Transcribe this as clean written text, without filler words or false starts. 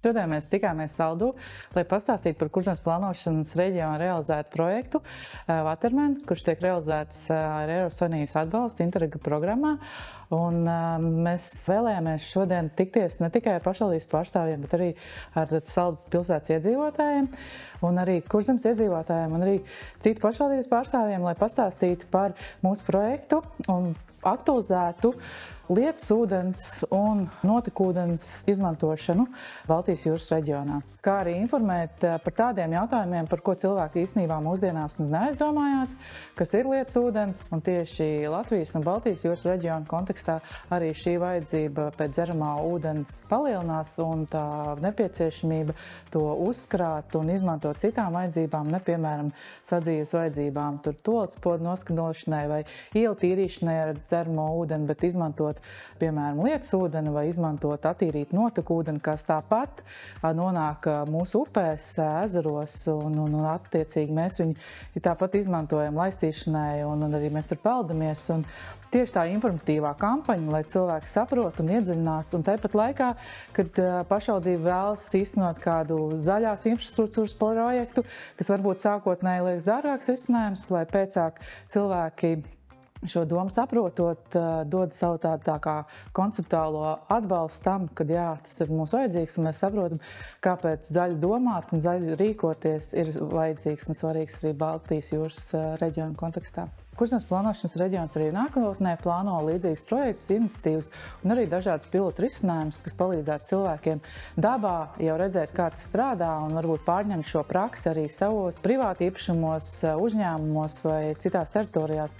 Šodien mēs tikāmies Saldū, lai pastāstītu par Kurzemes plānošanas reģiona realizētu projektu Waterman, kurš tiek realizēts ar Eiropas Savienības atbalstu Interrega programmā. Un mēs vēlējāmies šodien tikties ne tikai ar pašvaldības pārstāvjiem, bet arī ar Saldus pilsētas iedzīvotājiem un arī Kurzemes iedzīvotājiem un arī citu pašvaldības pārstāvjiem, lai pastāstītu par mūsu projektu un aktualizētu lietus ūdens un notekūdens izmantošanu Baltijas jūras reģionā. Kā arī informēt par tādiem jautājumiem, par ko cilvēki īstenībā mūsdienās neaizdomājās, kas ir lietus ūdens, un tieši Latvijas un Baltijas jūras reģiona kontekstā arī šī vajadzība pēc dzeramā ūdens palielinās un tā nepieciešamība to uzkrāt un izmantot citām vajadzībām, ne piemēram sadzīves vajadzībām, tur toaletspodu noskaņošanai vai ielu tīrīšanai ar dzeramo ūdeni, bet izmantot piemēram lietus ūdeni vai izmantot attīrīt notekūdeni, kas tāpat nonāk mūsu upēs, ezeros un attiecīgi mēs viņu tāpat izmantojam laistīšanai un arī mēs tur peldamies. Un tieši tā informatīvā kampaņa, lai cilvēki saprot un iedziļinās, un tāpat laikā, kad pašvaldība vēlas īstenot kādu zaļās infrastruktūras projektu, kas varbūt sākotnēji liekas dārgāks risinājums, lai pēcāk cilvēki šo domu saprotot, dod savu tā kā konceptuālo atbalstu tam, kad jā, tas ir mums vajadzīgs, un mēs saprotam, kāpēc zaļi domāt un zaļi rīkoties ir vajadzīgs un svarīgs arī Baltijas jūras reģiona kontekstā. Kurzemes plānošanas reģions arī nākotnē plāno līdzīgas projektus, iniciatīvas un arī dažādas pilotu risinājumus, kas palīdzētu cilvēkiem dabā jau redzēt, kā tas strādā un varbūt pārņemt šo praksi arī savos privāti īpašumos, uzņēmumos vai citās teritorijās.